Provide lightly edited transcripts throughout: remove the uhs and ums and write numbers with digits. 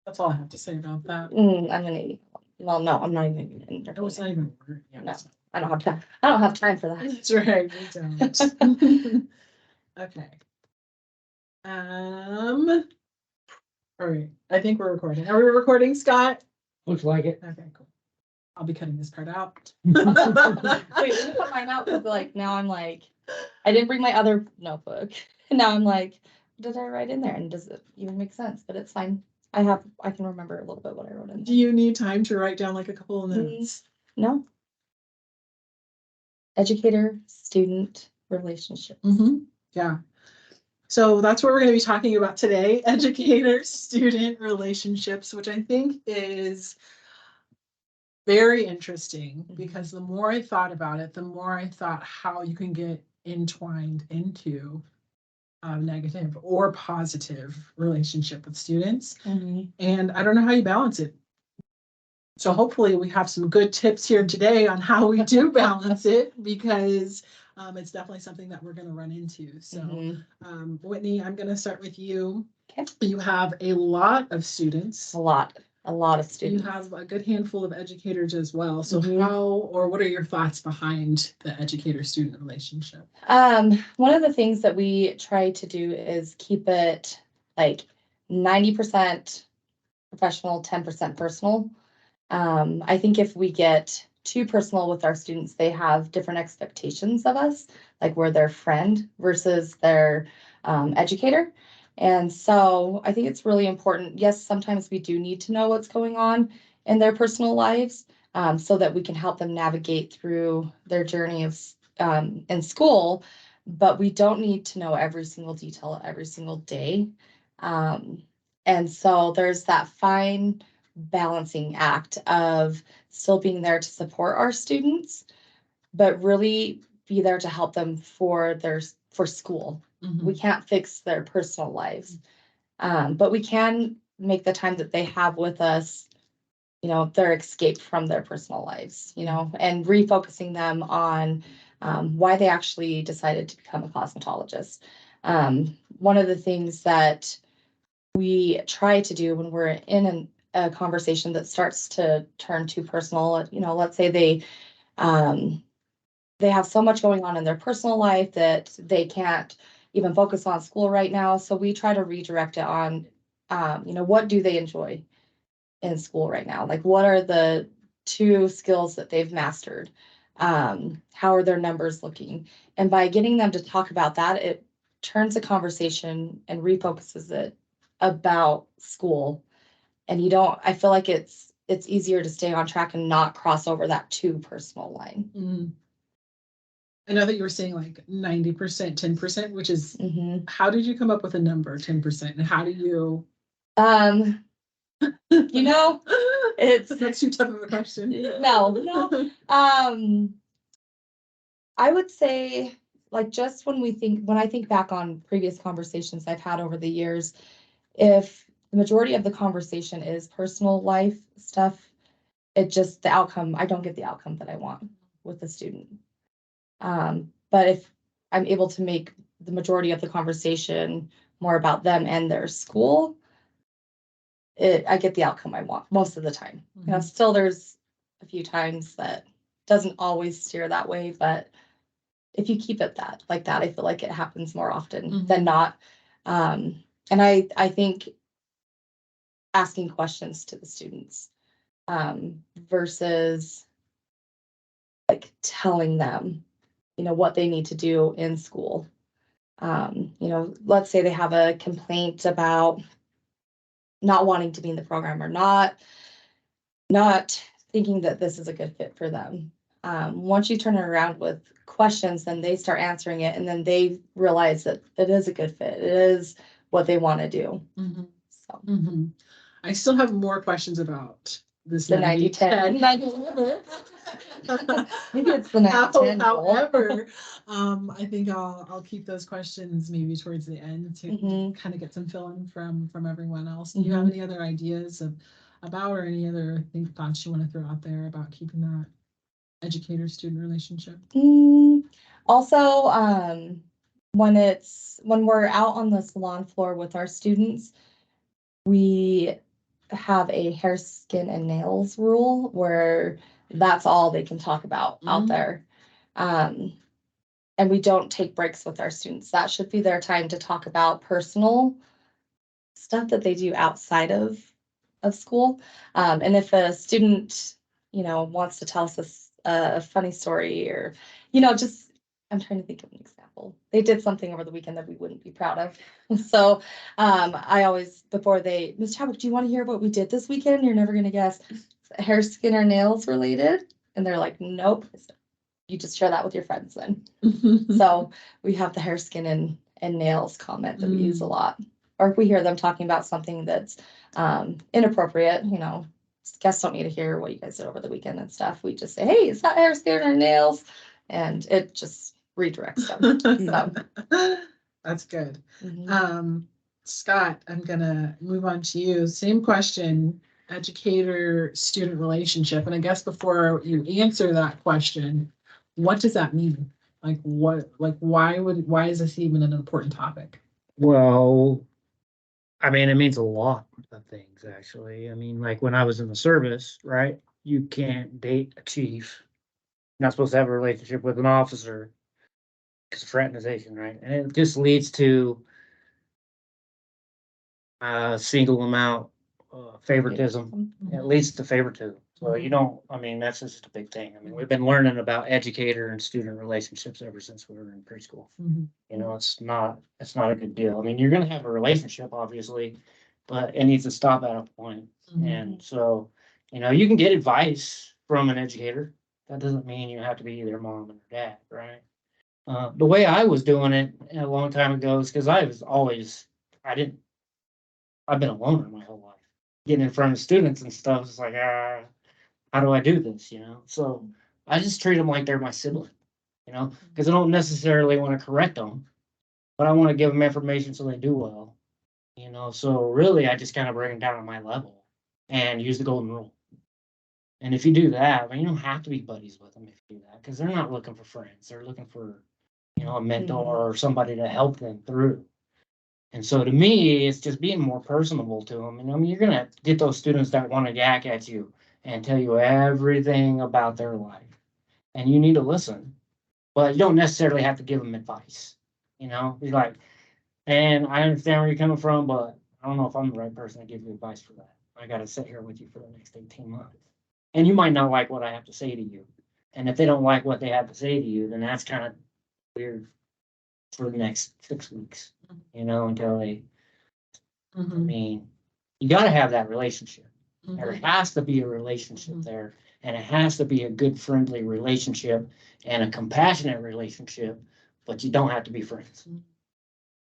That's all I have to say about that. I'm gonna, well, no, I'm not even gonna It was not entertain even a word. Yeah, it. No, I don't have time. I don't have time for that. that's right. We don't. Okay. All right. I think we're recording. Are we recording, Scott? Looks like it. Okay, cool. I'll be cutting this part out. Wait, let me put mine out, because like, now I'm like, I didn't bring my other notebook. And now I'm like, what did I write in there? And does it even make sense? But it's fine. I can remember a little bit what I wrote in Do there. you need time to write down like a couple of notes? No. Educator, student relationships. Yeah. So that's what we're going to be talking about today, educator-student relationships, which I think is very interesting because the more I thought about it, the more I thought how you can get entwined into a negative or positive relationship with students. And I don't know how you balance it. So hopefully we have some good tips here today on how we do balance it, because it's definitely something that we're going to run into. So Whitney, I'm going to start with you. Okay. You have a lot of students. A lot of students. You have a good handful of educators as well. So how, or what are your thoughts behind the educator-student relationship? One of the things that we try to do is keep it like 90% professional, 10% personal. I think if we get too personal with our students, they have different expectations of us, like we're their friend versus their educator. And so I think it's really important. Yes, sometimes we do need to know what's going on in their personal lives, so that we can help them navigate through their journey of in school, but we don't need to know every single detail every single day. And so there's that fine balancing act of still being there to support our students, but really be there to help them for school. We can't fix their personal lives, but we can make the time that they have with us, their escape from their personal lives, and refocusing them on why they actually decided to become a cosmetologist. One of the things that we try to do when we're in a conversation that starts to turn too personal, let's say they have so much going on in their personal life that they can't even focus on school right now. So we try to redirect it on, what do they enjoy in school right now? Like, what are the 2 skills that they've mastered? How are their numbers looking? And by getting them to talk about that, it turns the conversation and refocuses it about school. And I feel like it's easier to stay on track and not cross over that too personal line. I know that you were saying like 90%, 10%, which is, how did you come up with a number, 10%? And how do you? It's That's too tough of a question. No. I would say, like, just when I think back on previous conversations I've had over the years, if the majority of the conversation is personal life stuff, I don't get the outcome that I want with the student. But if I'm able to make the majority of the conversation more about them and their school, I get the outcome I want most of the time. Still there's a few times that doesn't always steer that way, but if you keep it like that, I feel like it happens more often than not. And I think asking questions to the students, versus like telling them, what they need to do in school. Let's say they have a complaint about not wanting to be in the program, or not thinking that this is a good fit for them. Once you turn it around with questions, then they start answering it, and then they realize that it is a good fit. It is what they want to do. So I still have more questions about this the 90-10. Maybe it's the 90-10. However, I think I'll keep those questions maybe towards the end to kind of get some fill-in from everyone else. Do you have any other ideas about, or any other thoughts you want to throw out there about keeping that educator-student relationship? Also, when we're out on the salon floor with our students, we have a hair, skin, and nails rule where that's all they can talk about out there. And we don't take breaks with our students. That should be their time to talk about personal stuff that they do outside of school. And if a student, wants to tell us a funny story or, just, I'm trying to think of an example. They did something over the weekend that we wouldn't be proud of. So I always, before Ms. Chadwick, do you want to hear what we did this weekend? You're never going to guess. Hair, skin, or nails related? And they're like, nope. You just share that with your friends then. So we have the hair, skin, and nails comment that we use a lot. Or if we hear them talking about something that's inappropriate, guests don't need to hear what you guys did over the weekend and stuff. We just say, hey, is that hair, skin, or nails? And it just redirects them. So. That's good. Scott, I'm gonna move on to you. Same question, educator-student relationship. And I guess before you answer that question, what does that mean? Why is this even an important topic? Well, I mean, it means a lot of things, actually. I mean, like when I was in the service, right? You can't date a chief. You're not supposed to have a relationship with an officer because of fraternization, right? And it just leads to single amount favoritism. It leads to favoritism. So you don't, I mean, that's just a big thing. I mean, we've been learning about educator and student relationships ever since we were in preschool. It's not a good deal. I mean, you're gonna have a relationship, obviously, but it needs to stop at a point. And so, you can get advice from an educator. That doesn't mean you have to be their mom and their dad, right? The way I was doing it a long time ago is because I've been a loner my whole life. Getting in front of students and stuff, it's like, how do I do this, So I just treat them like they're my sibling, because I don't necessarily want to correct them, but I want to give them information so they do well, So really, I just kind of bring them down to my level and use the golden rule. And if you do that, I mean, you don't have to be buddies with them if you do that, because they're not looking for friends. They're looking for, a mentor or somebody to help them through. And so to me, it's just being more personable to them. And I mean, you're going to get those students that want to yak at you and tell you everything about their life. And you need to listen, but you don't necessarily have to give them advice. You're like, and I understand where you're coming from, but I don't know if I'm the right person to give you advice for that. I got to sit here with you for the next 18 months. And you might not like what I have to say to you. And if they don't like what they have to say to you, then that's kind of weird for the next 6 weeks, until they, I mean, you got to have that relationship. There has to be a relationship there, and it has to be a good, friendly relationship and a compassionate relationship, but you don't have to be friends.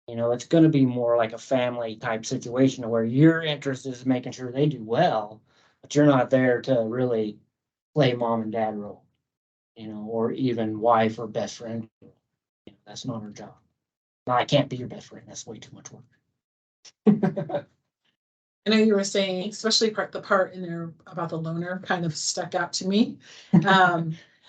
It's going to be more like a family type situation where your interest is making sure they do well, but you're not there to really play mom and dad role, or even wife or best friend. That's not our job. No, I can't be your best friend. That's way too much work. I know you were saying, especially the part in there about the loner kind of stuck out to me.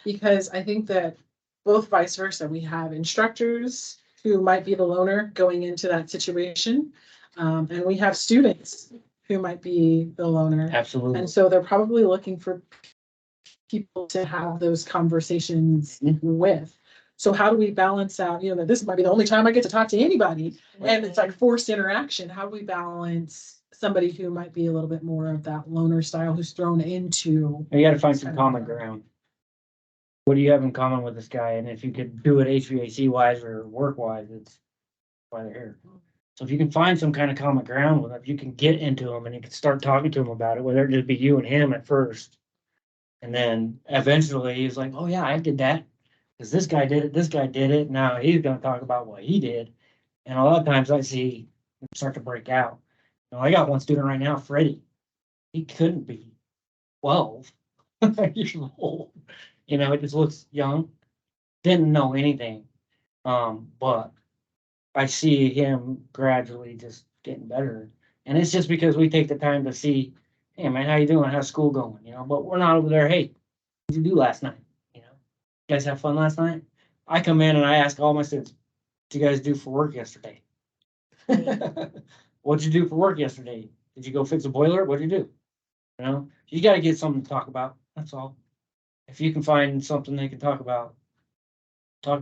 Because I think that both vice versa, we have instructors who might be the loner going into that situation. And we have students who might be the loner. Absolutely. And so they're probably looking for people to have those conversations with. So how do we balance out, that this might be the only time I get to talk to anybody, and it's like forced interaction. How do we balance somebody who might be a little bit more of that loner style who's thrown into? You got to find some common ground. What do you have in common with this guy? And if you could do it HVAC wise or work wise, it's why they're here. So if you can find some kind of common ground with him, you can get into him and you can start talking to him about it, whether it just be you and him at first. And then eventually he's like, oh yeah, I did that. Because this guy did it. Now he's going to talk about what he did. And a lot of times I see him start to break out. I got one student right now, Freddie. He couldn't be 12 years old. It just looks young. Didn't know anything. But I see him gradually just getting better. And it's just because we take the time to see, hey man, how you doing? How's school going? But we're not over there, hey, what did you do last night? You guys have fun last night? I come in and I ask all my students, what did you guys do for work yesterday? What'd you do for work yesterday? Did you go fix a boiler? What did you do? You know, you gotta get something to talk about, that's all. If you can find something they can talk about it.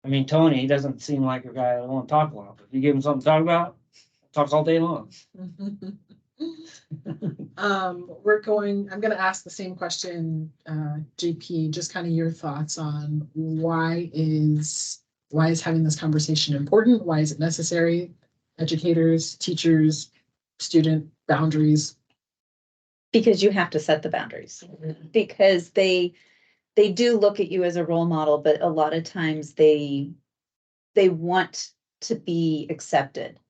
I mean, Tony, he doesn't seem like a guy that won't talk a lot, but if you give him something to talk about, talks all day long. I'm gonna ask the same question, JP, just kind of your thoughts on why is having this conversation important? Why is it necessary? Educators, teachers, student boundaries. Because you have to set the boundaries, because they do look at you as a role model, but a lot of times they want to be accepted.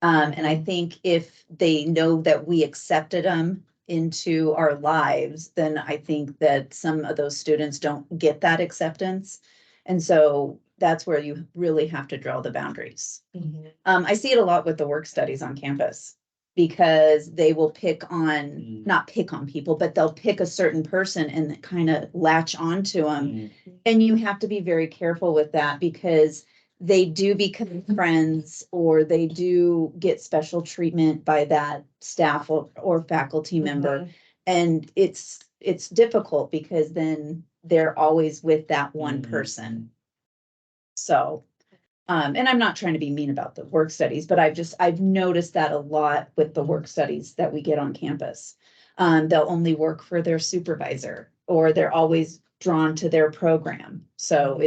And I think if they know that we accepted them into our lives, then I think that some of those students don't get that acceptance. And so that's where you really have to draw the boundaries. I see it a lot with the work studies on campus, because they will not pick on people, but they'll pick a certain person and kind of latch onto them. And you have to be very careful with that, because they do become friends, or they do get special treatment by that staff or faculty member. And it's difficult, because then they're always with that one person. So, and I'm not trying to be mean about the work studies, but I've noticed that a lot with the work studies that we get on campus. They'll only work for their supervisor, or they're always drawn to their program. So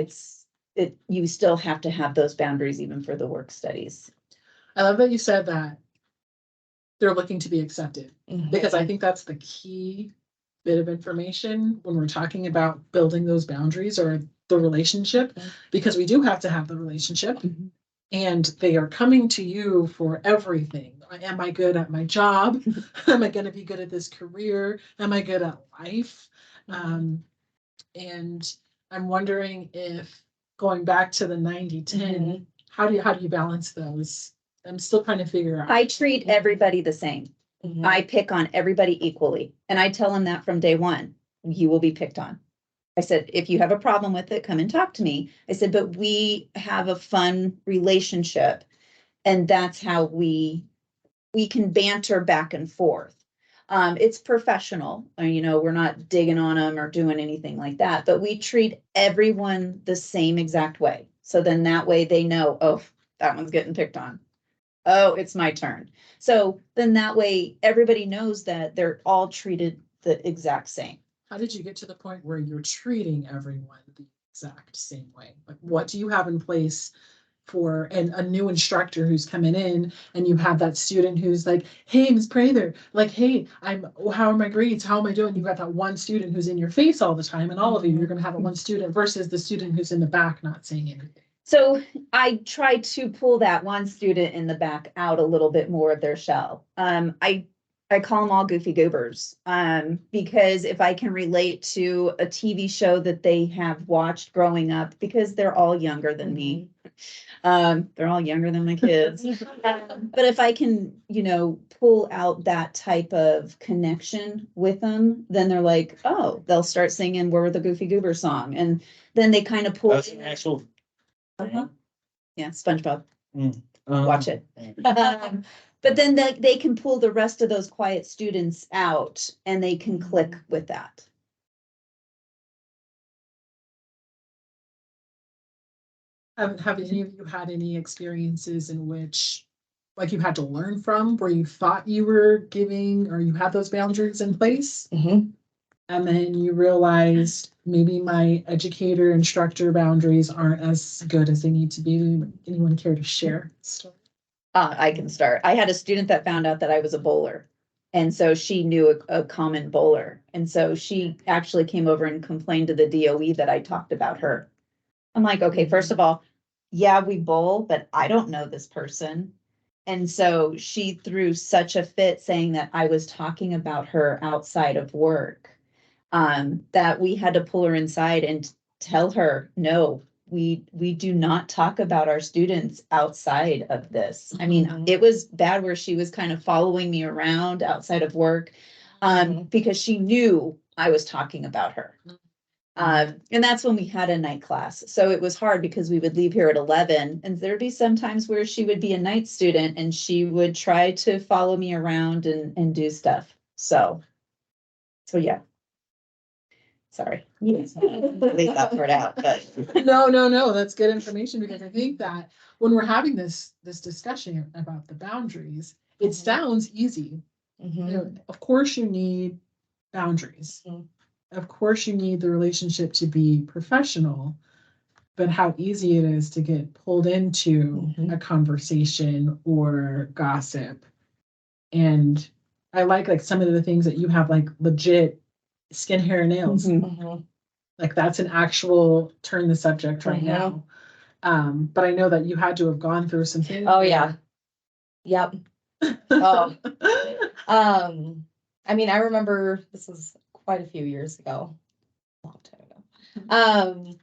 you still have to have those boundaries even for the work studies. I love that you said that they're looking to be accepted, because I think that's the key bit of information when we're talking about building those boundaries or the relationship, because we do have to have the relationship, and they are coming to you for everything. Am I good at my job? Am I going to be good at this career? Am I good at life? And I'm wondering if, going back to the 90-10, how do you balance those? I'm still trying to figure out. I treat everybody the same. I pick on everybody equally. And I tell them that from day one, you will be picked on. I said, if you have a problem with it, come and talk to me. I said, but we have a fun relationship. And that's how we can banter back and forth. It's professional, we're not digging on them or doing anything like that, but we treat everyone the same exact way. So then that way they know, oh, that one's getting picked on. Oh, it's my turn. So then that way everybody knows that they're all treated the exact same. How did you get to the point where you're treating everyone the exact same way? Like, what do you have in place for a new instructor who's coming in, and you have that student who's like, hey, Ms. Prather, like, hey, how are my grades? How am I doing? You've got that one student who's in your face all the time, and all of you're going to have that one student versus the student who's in the back not saying anything. So I try to pull that one student in the back out a little bit more of their shell. I call them all goofy goobers, because if I can relate to a TV show that they have watched growing up, because they're all younger than me. They're all younger than my kids. But if I can, pull out that type of connection with them, then they're like, oh, they'll start singing "We're the Goofy Goober" song. And then they kind of pull. That's an actual. Yeah, SpongeBob. Uh-huh. Watch it. But then they can pull the rest of those quiet students out, and they can click with that. Have any of you had any experiences in which, like, you had to learn from, where you thought you were giving, or you had those boundaries in place, and then you realized maybe my educator instructor boundaries aren't as good as they need to be? Anyone care to share a story? I can start. I had a student that found out that I was a bowler. And so she knew a common bowler. And so she actually came over and complained to the DOE that I talked about her. I'm like, okay, first of all, yeah, we bowl, but I don't know this person. And so she threw such a fit saying that I was talking about her outside of work, that we had to pull her inside and tell her, no, we do not talk about our students outside of this. I mean, it was bad where she was kind of following me around outside of work, because she knew I was talking about her. And that's when we had a night class. So it was hard because we would leave here at 11 and there'd be some times where she would be a night student and she would try to follow me around and do stuff. So yeah. Sorry. Leave that part out, but. No, that's good information, because I think that when we're having this discussion about the boundaries, it Mhm. sounds easy. Mhm. You know, of course you need boundaries. Mhm. Of course you need the relationship to be professional, but how easy it is to get pulled into Mhm. a conversation or gossip. And I like some of the things that you have, like legit skin, hair, and nails. Mhm. Mhm. Like that's an actual turn the subject right Mhm. now. But I know that you had to have gone through some things. Oh, yeah. Yep. Oh. I mean, I remember this was quite a few years ago, a long time ago.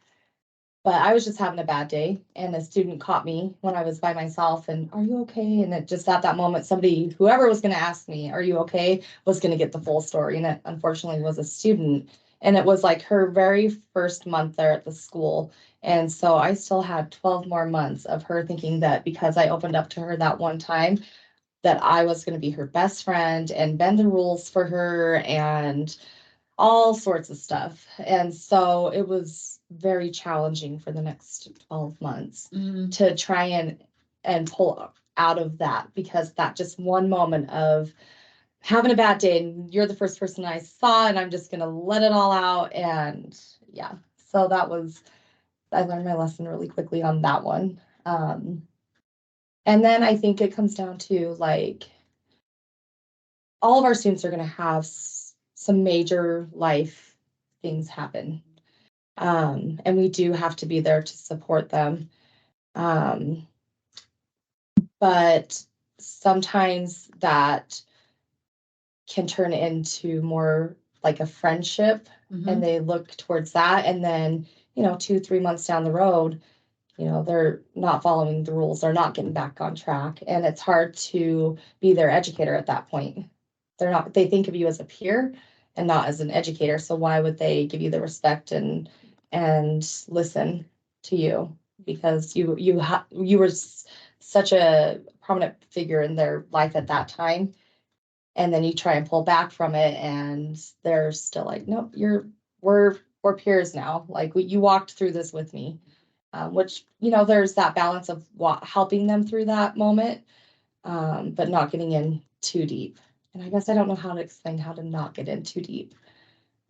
But I was just having a bad day, and a student caught me when I was by myself, and are you okay? And it just at that moment, somebody, whoever was going to ask me, are you okay, was going to get the full story. And it unfortunately was a student. And it was like her very first month there at the school. And so I still had 12 more months of her thinking that because I opened up to her that one time, that I was going to be her best friend and bend the rules for her and all sorts of stuff. And so it was very challenging for the next 12 months Mm, to try and pull out of that, because that just one moment of having a bad day and you're the first person I saw and I'm just going to let it all out. And yeah, so I learned my lesson really quickly on that one. And then I think it comes down to like, all of our students are going to have some major life things happen. And we do have to be there to support them. Um, but sometimes that can turn into more like a friendship, mhm. and they look towards that. And then, 2, 3 months down the road, they're not following the rules, they're not getting back on track. And it's hard to be their educator at that point. They think of you as a peer and not as an educator. So why would they give you the respect and listen to you? Because you were such a prominent figure in their life at that time. And then you try and pull back from it, and they're still like, nope, we're peers now. Like you walked through this with me. Which, there's that balance of helping them through that moment, but not getting in too deep. And I guess I don't know how to explain how to not get in too deep.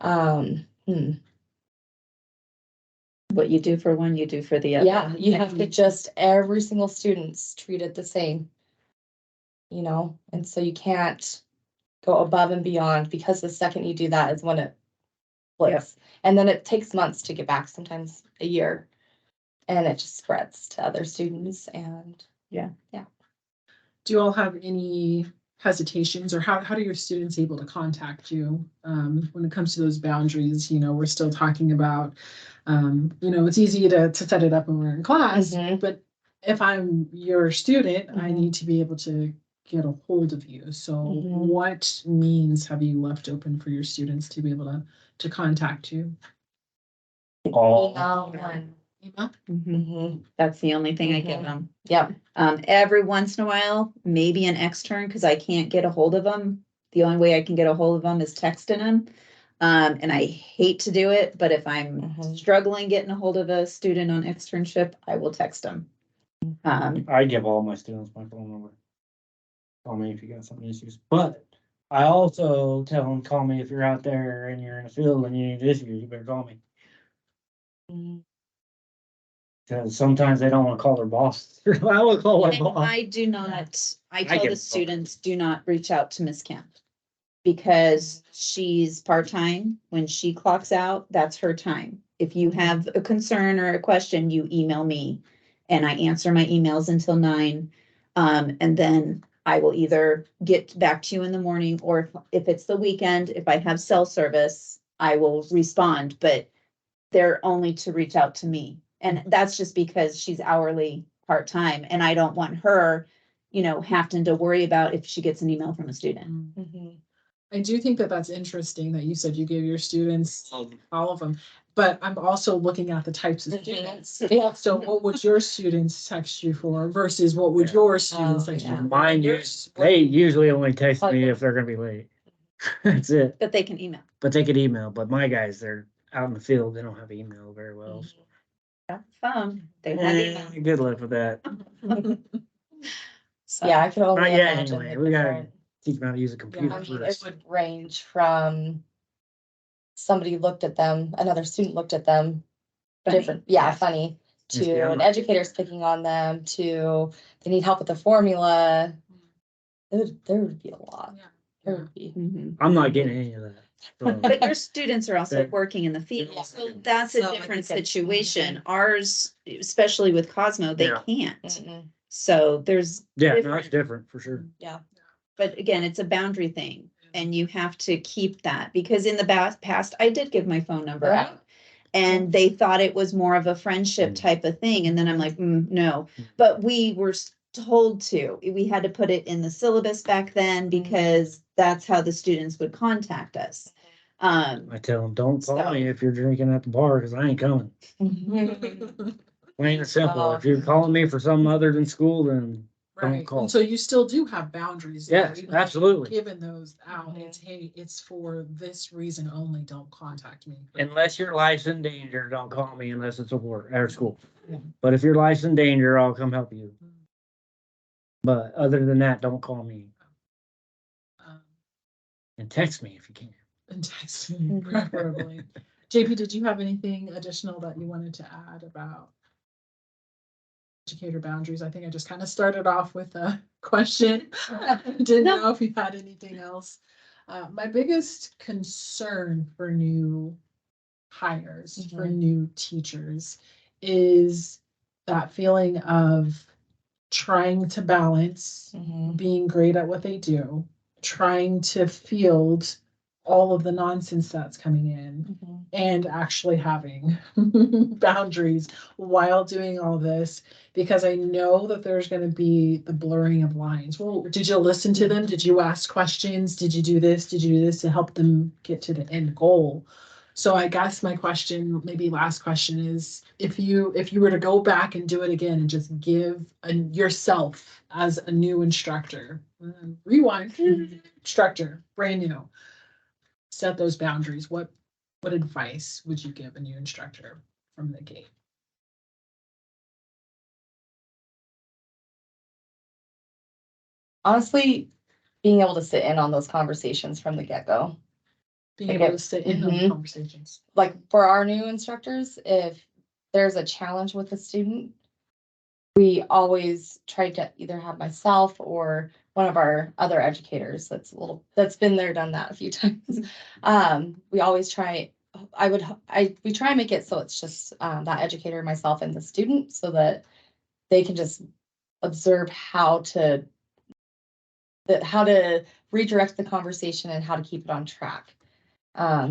Hmm. What you do for one, you do for the other. Yeah, you have to just, every single student's treated the same, and so you can't go above and beyond, because the second you do that is when it flips. And then it takes months to get back, sometimes a year, and it just spreads to other students. And Do you all have any hesitations, or how do your students able to contact you when it comes to those boundaries? We're still talking about, it's easy to set it up when we're in class, Mhm. but if I'm your student, I Mhm. need to be able to get a hold of you. So Mhm. what means have you left open for your students to be able to contact you? All. Email? Mhm. That's the only thing I give Mhm. them. Yep. Every once in a while, maybe an extern, because I can't get a hold of them. The only way I can get a hold of them is texting them. And I hate to do it, but if I'm Mhm. struggling getting a hold of a student on externship, I will text them. I give all my students my phone number. Call me if you got some issues, but I also tell them, call me if you're out there and you're in the field and you need issues, you better call me. Mhm. Because sometimes they don't want to call their boss. I will call my And boss. I do not, I I tell get the it. students, do not reach out to Miss Kemp. Because she's part-time. When she clocks out, that's her time. If you have a concern or a question, you email me. And I answer my emails until 9. And then I will either get back to you in the morning, or if it's the weekend, if I have cell service, I will respond, but they're only to reach out to me. And that's just because she's hourly part-time and I don't want her, having to worry about if she gets an email from a student. Mhm. I do think that that's interesting that you said you gave your students all of them. but I'm also looking at the types of Mhm. students. Yeah. So what would your students text you for versus what would Yeah. your students Oh, text you yeah. for? Mine Yours- they usually only text me if they're gonna be late. That's it. But they can email. But they could email. But my guys, they're out in the field. They don't have email very well. So. Phone, they have email. Good luck with that. So, Yeah, I could only Not yet, imagine anyway. the We gotta different. teach them how to use a I computer mean, it first. would range from somebody looked at them, another student looked at them, funny. different, yeah, funny, You see, to I'm an not- educator's picking on them, to they need help with the formula. There would be a lot. Yeah. There would be. Mhm. I'm not getting any of that. So, But your students are also That- working in the field, Yeah. so that's a So I different think it's- situation. Ours, especially with Cosmo, they Yeah. can't. Mm-mm. So there's yeah, no, different, it's different for sure. Yeah. but again, it's a boundary thing. And you have to keep that, because in the past, I did give my phone number Right. out. And they thought it was more of a friendship type of thing, and then I'm like, no. But we were told to, we had to put it in the syllabus back then, because that's how the students would contact us. I tell them, don't call So- me if you're drinking at the bar because I ain't coming. Plain and simple. Oh. If you're calling me for something other than school, then don't Right, call. and so you still do have boundaries. though, Yes, even though you've absolutely. Given those out, Mhm. it's, hey, it's for this reason only, don't contact me. Unless your life's in danger, don't call me unless it's at work or school. Yeah. But if your life's in danger, I'll come help you. Mm. But other than that, don't call me Um, and text me if you can. And text me Mhm. preferably. JP, did you have anything additional that you wanted to add about educator boundaries? I think I just kind of started off with a question. Didn't No. know if you had anything else. My biggest concern for new hires, for Mhm. new teachers, is that feeling of trying to balance Mhm. being great at what they do, trying to field all of the nonsense that's coming in, Mhm. and actually having boundaries while doing all this, because I know that there's going to be the blurring of lines. Well, did you listen to them? Did you ask questions? Did you do this? Did you do this to help them get to the end goal? So I guess my question, maybe last question, is if you were to go back and do it again and just give yourself as a new instructor, rewind, instructor, brand new, set those boundaries. What advice would you give a new instructor from the gate? Honestly, being able to sit in on those conversations from the get-go. Being Like able it- to sit in on Mhm. conversations. Like for our new instructors, if there's a challenge with a student, we always try to either have myself or one of our other educators that's been there, done that a few times. We always try, we try and make it so it's just that educator, myself and the student, so that they can just observe how to redirect the conversation and how to keep it on track.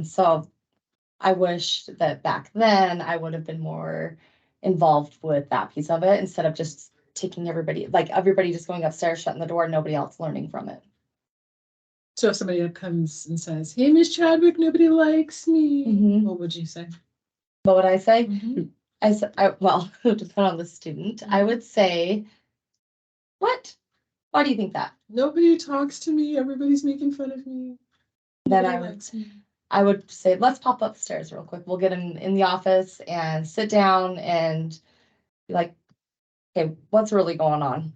So I wish that back then I would have been more involved with that piece of it instead of just taking everybody just going upstairs, shutting the door, nobody else learning from it. So if somebody comes and says, "Hey, Miss Chadwick, nobody likes me," Mhm. what would you say? What would I say? Mhm. I said, well, it would depend on the student. I would say, what? Why do you think that? Nobody talks to me. Everybody's making fun of me. Then Nobody I would likes me. I would say, let's pop upstairs real quick. We'll get him in the office and sit down and be like, okay, what's really going on?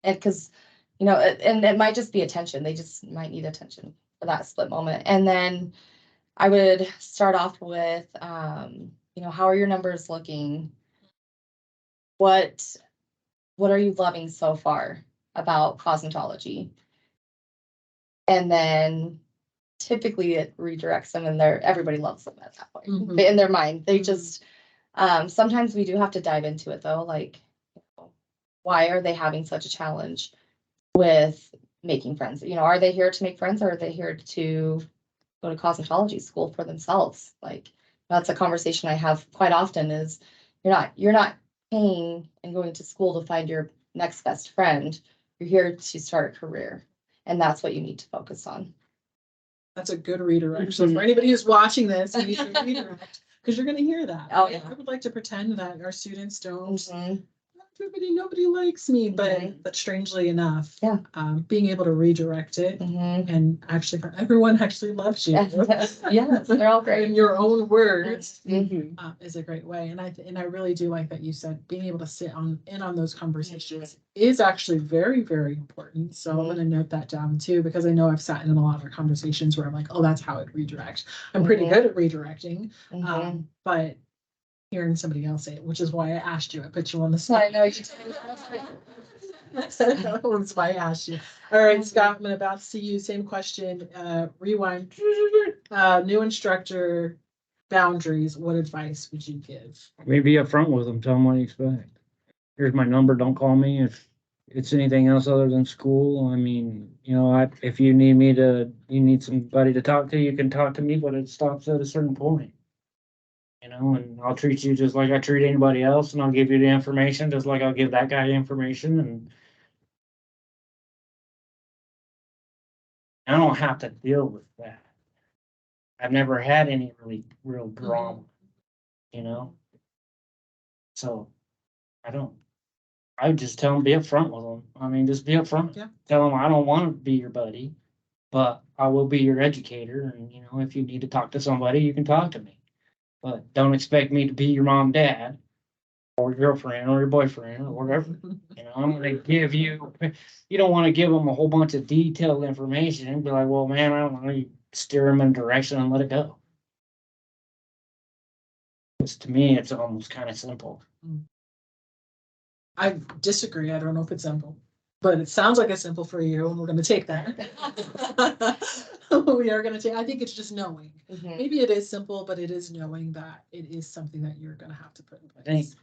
And because, and it might just be attention. They just might need attention for that split moment. And then I would start off with, how are your numbers looking? What are you loving so far about cosmetology? And then typically it redirects them and everybody loves them at that point. Mhm. In their mind. They Mhm. just sometimes we do have to dive into it though, like why are they having such a challenge with making friends? Are they here to make friends or are they here to go to cosmetology school for themselves? Like that's a conversation I have quite often is you're not paying and going to school to find your next best friend. You're here to start a career. And that's what you need to focus on. That's a good redirect. So for anybody who's watching this, you need to redirect, because you're gonna hear that. Oh, yeah. I would like to pretend that our students don't, Mhm. nobody likes me, Mhm. but strangely enough. Yeah. Being able to redirect it Mhm. and actually, everyone actually loves you. Yes, they're all great. In your own words. Mhm. Is a great way. And I really do like that you said being able to sit on those conversations is actually very, very important. So I'm Mhm. gonna note that down too, because I know I've sat in a lot of conversations where I'm like, oh, that's how it redirects. I'm pretty Mhm. good at redirecting. Mhm. But hearing somebody else say it, which is why I asked you, I put you on the So I spot. know you. That's why I asked you. All right, Scott, I'm about to see you. Same question. Rewind. New instructor boundaries. What advice would you give? Maybe upfront with them, tell them what you expect. Here's my number, don't call me if it's anything else other than school. I mean, if you need somebody to talk to, you can talk to me, but it stops at a certain point. And I'll treat you just like I treat anybody else, and I'll give you the information just like I'll give that guy information, and I don't have to deal with that. I've never had any really real drama, you know? So I don't. I would just tell them, be upfront with them. I mean, just be upfront. Yeah. Tell them I don't want to be your buddy, but I will be your educator. And if you need to talk to somebody, you can talk to me. But don't expect me to be your mom, dad, or your girlfriend, or your boyfriend, or whatever. I'm going to give you. You don't want to give them a whole bunch of detailed information and be like, "Well, man, I don't know." You steer them in a direction and let it go. Because to me, it's almost kind of simple. I disagree. I don't know if it's simple, but it sounds like it's simple for you, and we're going to take that. We are going to take. I think it's just knowing. Mhm. Maybe it is simple, but it is knowing that it is something that you're going to have to put in place.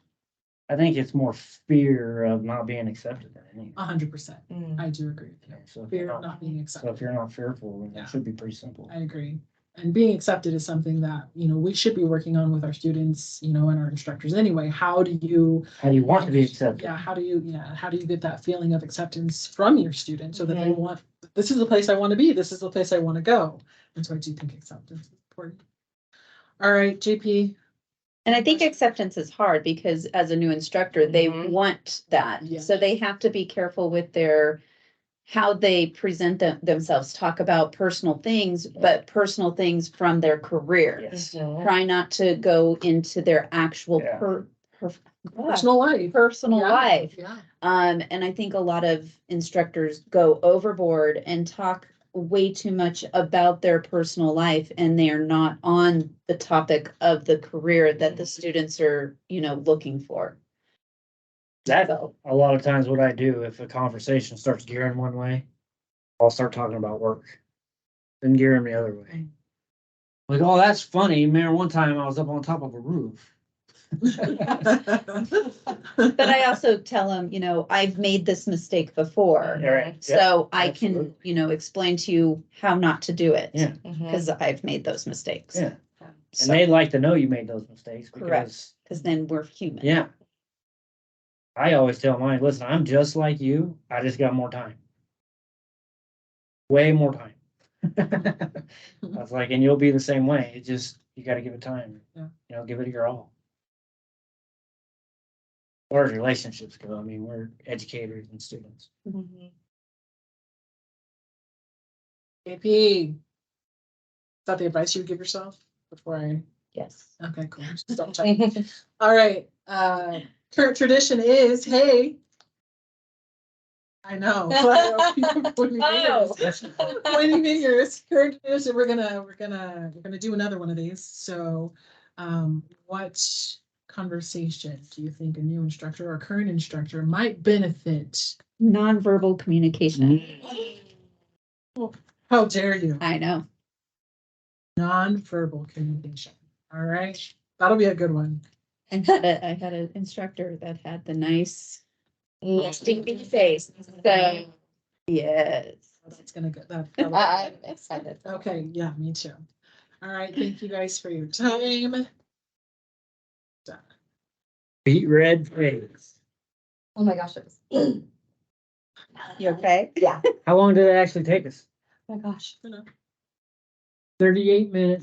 I think it's more fear of not being accepted than anything. 100%. Mm. I do agree with you. So Fear of not being So accepted. if you're not fearful, then Yeah. it should be pretty simple. I agree. And being accepted is something that, we should be working on with our students, and our instructors anyway. How do you want to be accepted? how do you get that feeling of acceptance from your students so that they Mhm. want, this is the place I want to be, this is the place I want to go. And so I do think acceptance is important. All right, JP. And I think acceptance is hard because as a new instructor, they Mhm. want that. Yeah. So they have to be careful with how they present themselves, talk about personal things, but personal things from their career. Yes. Mhm. Try not to go into their actual Yeah. Personal life. personal Yeah, life. Yeah. And I think a lot of instructors go overboard and talk way too much about their personal life, and they are not on the topic of the career that the students are, looking for. That a lot of times what I do, if a conversation starts gearing one way, I'll start talking about work. Then gearing the other way. Like, oh, that's funny. Man, one time I was up on top of a roof. But I also tell them, I've made this mistake before. Right. So Yeah, I can, explain to you how not to do it. Yeah. Mhm. Because I've made those mistakes. Yeah. So, And they'd like to know you made those mistakes Correct. Because then we're human. Yeah. I always tell mine, listen, I'm just like you. I just got more time. Way more time. I was like, and you'll be the same way. It just, you got to give it time. Yeah. Give it your all. As far as relationships go, I mean, we're educators and students. Mhm. JP. Is that the advice you would give yourself before I? Yes. Okay, cool. Just double checking. All right. Current tradition is, hey. I know. Pointing fingers. Current tradition. We're gonna do another one of these. So, what conversation do you think a new instructor or current instructor might benefit? Nonverbal communication. How dare you? I know. Nonverbal communication. All right. That'll be a good one. I had an instructor that had the nice Stinky face. So yes. That's gonna go. I'm excited. Okay. Yeah, me too. All right. Thank you guys for your time. Done. Beat red face. Oh my gosh, it was. You okay? Yeah. How long did it actually take us? Oh my gosh. You know. 38 minutes